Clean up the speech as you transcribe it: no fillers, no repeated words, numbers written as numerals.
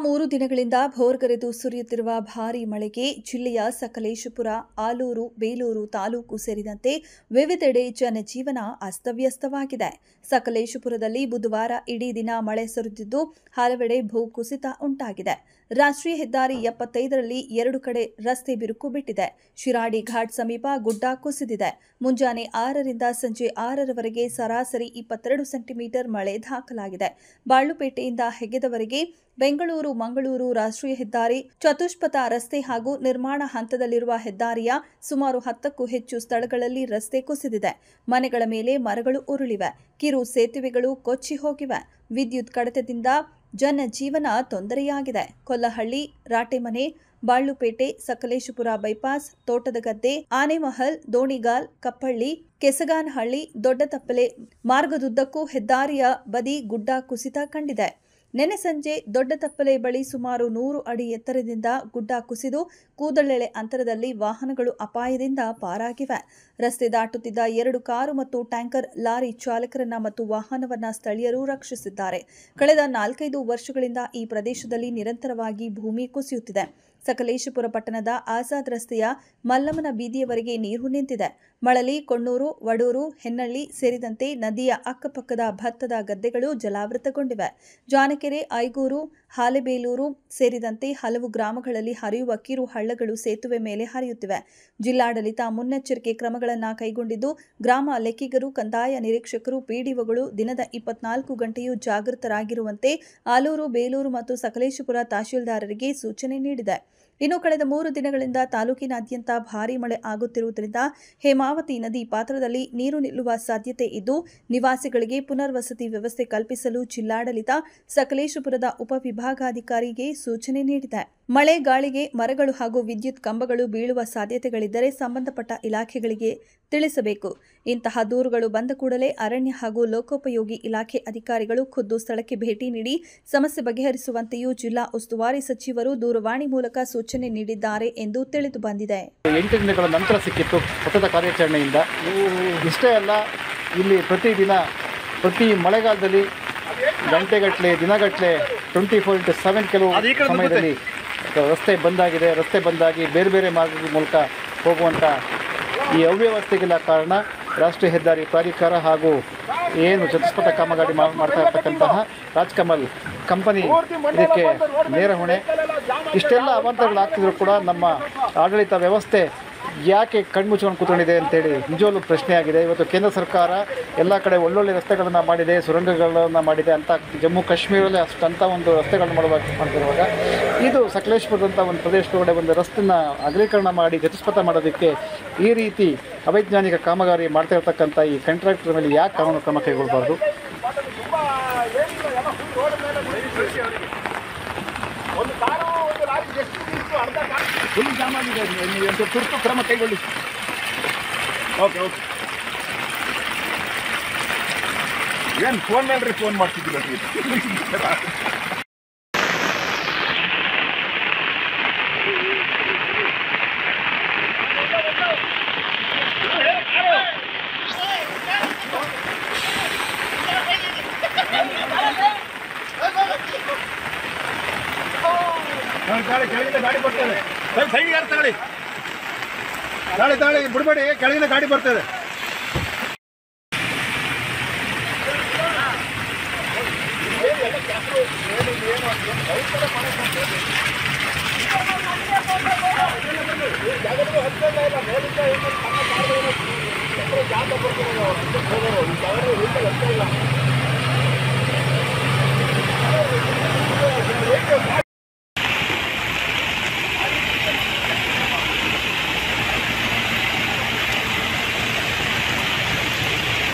3 ದಿನಗಳಿಂದ ಭೋರ್ಗರೆದು ಸುರಿಯುತ್ತಿರುವ ಭಾರೀ ಮಳೆಗೆ ಜಿಲ್ಲೆಯ ಸಕಲೇಶಪುರ, ಆಲೂರು, ಬೇಲೂರು ತಾಲೂಕು ಸೇರಿದಂತೆ ವಿವಿಧೆಡೆ ಜನಜೀವನ ಅಸ್ತವ್ಯಸ್ತವಾಗಿದೆ. ಸಕಲೇಶಪುರದಲ್ಲಿ ಬುಧವಾರ ಇಡೀ ದಿನ ಮಳೆ ಸುರಿದಿದ್ದು ಹಲವೆಡೆ ಭೂಕುಸಿತ ಉಂಟಾಗಿದೆ. ರಾಷ್ಟ್ರೀಯ ಹೆದ್ದಾರಿ 75ರಲ್ಲಿ 2 ಕಡೆ ರಸ್ತೆ ಬಿರುಕು ಬಿಟ್ಟಿದೆ. ಶಿರಾಡಿ ಘಾಟ್ ಸಮೀಪ ಗುಡ್ಡ ಕುಸಿದಿದೆ. ಮುಂಜಾನೆ 6ರಿಂದ ಸಂಜೆ 6ರವರೆಗೆ ಸರಾಸರಿ 22 ಸೆಂಟಿಮೀಟರ್ ಮಳೆ ದಾಖಲಾಗಿದೆ. ಬಾಳುಪೇಟೆಯಿಂದ ಹೆಗ್ಗೆದವರೆಗೆ ಬೆಂಗಳೂರು ಮಂಗಳೂರು ರಾಷ್ಟ್ರೀಯ ಹೆದ್ದಾರಿ ಚತುಷ್ಪಥ ರಸ್ತೆ ಹಾಗೂ ನಿರ್ಮಾಣ ಹಂತದಲ್ಲಿರುವ ಹೆದ್ದಾರಿಯ ಸುಮಾರು 10ಕ್ಕೂ ಹೆಚ್ಚು ಸ್ಥಳಗಳಲ್ಲಿ ರಸ್ತೆ ಕುಸಿದಿದೆ. ಮನೆಗಳ ಮೇಲೆ ಮರಗಳು ಉರುಳಿವೆ. ಕಿರು ಸೇತುವೆಗಳು ಕೊಚ್ಚಿ ಹೋಗಿವೆ. ವಿದ್ಯುತ್ ಕಡಿತದಿಂದ ಜನಜೀವನ ತೊಂದರೆಯಾಗಿದೆ. ಕೊಲ್ಲಹಳ್ಳಿ, ರಾಟೆಮನೆ, ಬಾಳುಪೇಟೆ, ಸಕಲೇಶಪುರ ಬೈಪಾಸ್, ತೋಟದಗದ್ದೆ, ಆನೆಮಹಲ್, ದೋಣಿಗಾಲ್, ಕಪ್ಪಳ್ಳಿ, ಕೆಸಗಾನಹಳ್ಳಿ, ದೊಡ್ಡತಪ್ಪಲೆ ಮಾರ್ಗದುದ್ದಕ್ಕೂ ಹೆದ್ದಾರಿಯ ಬದಿ ಗುಡ್ಡ ಕುಸಿತ ಕಂಡಿದೆ. ನಿನ್ನೆ ಸಂಜೆ ದೊಡ್ಡತಪ್ಪಲೆ ಬಳಿ ಸುಮಾರು 100 ಅಡಿ ಎತ್ತರದಿಂದ ಗುಡ್ಡ ಕುಸಿದು ಕೂದಳೆಳೆ ಅಂತರದಲ್ಲಿ ವಾಹನಗಳು ಅಪಾಯದಿಂದ ಪಾರಾಗಿವೆ. ರಸ್ತೆ ದಾಟುತ್ತಿದ್ದ 2 ಕಾರು ಮತ್ತು ಟ್ಯಾಂಕರ್ ಲಾರಿ ಚಾಲಕರನ್ನ ಮತ್ತು ವಾಹನವನ್ನ ಸ್ಥಳೀಯರು ರಕ್ಷಿಸಿದ್ದಾರೆ. ಕಳೆದ 4-5 ವರ್ಷಗಳಿಂದ ಈ ಪ್ರದೇಶದಲ್ಲಿ ನಿರಂತರವಾಗಿ ಭೂಮಿ ಕುಸಿಯುತ್ತಿದೆ. ಸಕಲೇಶಪುರ ಪಟ್ಟಣದ ಆಜಾದ್ ರಸ್ತೆಯ ಮಲ್ಲಮ್ಮನ ಬೀದಿಯವರೆಗೆ ನೀರು ನಿಂತಿದೆ. ಮಳಲಿ, ಕೊಣ್ಣೂರು, ವಡೂರು, ಹೆನ್ನಳ್ಳಿ ಸೇರಿದಂತೆ ನದಿಯ ಅಕ್ಕಪಕ್ಕದ ಭತ್ತದ ಗದ್ದೆಗಳು ಜಲಾವೃತಗೊಂಡಿವೆ. ಜಾನಕೆರೆ, ಐಗೂರು, ಹಾಲೆಬೇಲೂರು ಸೇರಿದಂತೆ ಹಲವು ಗ್ರಾಮಗಳಲ್ಲಿ ಹರಿಯುವ ಕಿರು ಹಳ್ಳಗಳು ಸೇತುವೆ ಮೇಲೆ ಹರಿಯುತ್ತಿವೆ. ಜಿಲ್ಲಾಡಳಿತ ಮುನ್ನೆಚ್ಚರಿಕೆ ಕ್ರಮಗಳನ್ನು ಕೈಗೊಂಡಿದ್ದು, ಗ್ರಾಮ ಲೆಕ್ಕಿಗರು, ಕಂದಾಯ ನಿರೀಕ್ಷಕರು, ಪಿಡಿಒಗಳು ದಿನದ 24 ಗಂಟೆಯೂ ಜಾಗೃತರಾಗಿರುವಂತೆ ಆಲೂರು, ಬೇಲೂರು ಮತ್ತು ಸಕಲೇಶಪುರ ತಹಶೀಲ್ದಾರರಿಗೆ ಸೂಚನೆ ನೀಡಿದೆ. ಇನ್ನು ಕಳೆದ 3 ದಿನಗಳಿಂದ ತಾಲೂಕಿನಾದ್ಯಂತ ಭಾರೀ ಮಳೆ ಆಗುತ್ತಿರುವುದರಿಂದ ಹೇಮಾವತಿ ನದಿ ಪಾತ್ರದಲ್ಲಿ ನೀರು ನಿಲ್ಲುವ ಸಾಧ್ಯತೆ ಇದ್ದು, ನಿವಾಸಿಗಳಿಗೆ ಪುನರ್ವಸತಿ ವ್ಯವಸ್ಥೆ ಕಲ್ಪಿಸಲು ಜಿಲ್ಲಾಡಳಿತ ಸಕಲೇಶಪುರದ ಉಪವಿಭಾಗಾಧಿಕಾರಿಗೆ ಸೂಚನೆ ನೀಡಿದೆ. ಮಳೆ ಗಾಳಿಗೆ ಮರಗಳು ಹಾಗೂ ವಿದ್ಯುತ್ ಕಂಬಗಳು ಬೀಳುವ ಸಾಧ್ಯತೆಗಳಿದ್ದರೆ ಸಂಬಂಧಪಟ್ಟ ಇಲಾಖೆಗಳಿಗೆ ತಿಳಿಸಬೇಕು. ಇಂತಹ ದೂರುಗಳು ಬಂದ ಕೂಡಲೇ ಅರಣ್ಯ ಹಾಗೂ ಲೋಕೋಪಯೋಗಿ ಇಲಾಖೆ ಅಧಿಕಾರಿಗಳು ಖುದ್ದು ಸ್ಥಳಕ್ಕೆ ಭೇಟಿ ನೀಡಿ ಸಮಸ್ಯೆ ಬಗೆಹರಿಸುವಂತೆಯೂ ಜಿಲ್ಲಾ ಉಸ್ತುವಾರಿ ಸಚಿವರು ದೂರವಾಣಿ ಮೂಲಕ ಸೂಚನೆ ನೀಡಿದ್ದಾರೆ ಎಂದು ತಿಳಿದು ಬಂದಿದೆ. 8 ದಿನಗಳ ನಂತರ ಸಿಕ್ಕಿತ್ತು ಸತತ ಕಾರ್ಯಾಚರಣೆಯಿಂದ. ಇಷ್ಟೇ ಅಲ್ಲ, ಇಲ್ಲಿ ಪ್ರತಿ ಮಳೆಗಾಲದಲ್ಲಿ ಗಂಟೆಗಟ್ಟಲೆ, ದಿನಗಟ್ಟಲೆ 24/7 ಕೆಲವು ಸಮಯದಲ್ಲಿ ರಸ್ತೆ ಬಂದಾಗಿದೆ. ರಸ್ತೆ ಬಂದಾಗಿ ಬೇರೆ ಬೇರೆ ಮಾರ್ಗದ ಮೂಲಕ ಹೋಗುವಂಥ ಈ ಅವ್ಯವಸ್ಥೆಗೆಲ್ಲ ಕಾರಣ ರಾಷ್ಟ್ರೀಯ ಹೆದ್ದಾರಿ ಪ್ರಾಧಿಕಾರ ಹಾಗೂ ಏನು ಚತುಷ್ಪಥ ಕಾಮಗಾರಿ ಮಾಡ್ತಾ ಇರ್ತಕ್ಕಂತಹ ರಾಜ್ಕಮಲ್ ಕಂಪನಿ ಇದಕ್ಕೆ ನೇರ ಹೊಣೆ. ಇಷ್ಟೆಲ್ಲ ಅವಾಂತರಗಳಾಗ್ತಿದ್ರು ಕೂಡ ನಮ್ಮ ಆಡಳಿತ ವ್ಯವಸ್ಥೆ ಯಾಕೆ ಕಣ್ಮುಚ್ಕೊಂಡು ಕೂತ್ಕೊಂಡಿದೆ ಅಂತೇಳಿ ನಿಜವಲ್ಲೂ ಪ್ರಶ್ನೆ ಆಗಿದೆ. ಇವತ್ತು ಕೇಂದ್ರ ಸರ್ಕಾರ ಎಲ್ಲ ಕಡೆ ಒಳ್ಳೊಳ್ಳೆ ರಸ್ತೆಗಳನ್ನು ಮಾಡಿದೆ, ಸುರಂಗಗಳನ್ನು ಮಾಡಿದೆ ಅಂತ ಜಮ್ಮು ಕಾಶ್ಮೀರದಲ್ಲಿ ಅಷ್ಟಂಥ ಒಂದು ರಸ್ತೆಗಳನ್ನು ಮಾಡ್ತಿರುವಾಗ ಇದು ಸಕಲೇಶಪುರದಂಥ ಒಂದು ಪ್ರದೇಶದೊಳಗಡೆ ಒಂದು ರಸ್ತೆನ ಅಗಲೀಕರಣ ಮಾಡಿ ಚತುಷ್ಪಥ ಮಾಡೋದಕ್ಕೆ ಈ ರೀತಿ ಅವೈಜ್ಞಾನಿಕ ಕಾಮಗಾರಿ ಮಾಡ್ತಾ ಇರ್ತಕ್ಕಂಥ ಈ ಕಾಂಟ್ರಾಕ್ಟರ್ ಮೇಲೆ ಯಾಕೆ ಕಾನೂನು ಕ್ರಮ ಕೈಗೊಳ್ಳಬಾರ್ದು? ಫುಲ್ ಜಾಮ್ ಆಗಿದೆ. ನೀವು ತುರ್ತು ಕ್ರಮ ಕೈಗೊಳ್ಳಿ. ಓಕೆ ಏನು ಫೋನ್ ಮೇಲೆ ಫೋನ್ ಮಾಡ್ತಿದ್ದೀರ? ಕೆಳಗಿನ ಗಾಡಿ ಬರ್ತದೆ, ಸೈಡ್ ಯಾರು ತಗೊಳ್ಳಿ, ತಾಳಿ ಬಿಡಬೇಡಿ, ಕೆಳಗಿನ ಗಾಡಿ ಬರ್ತದೆ. ಜಾಗ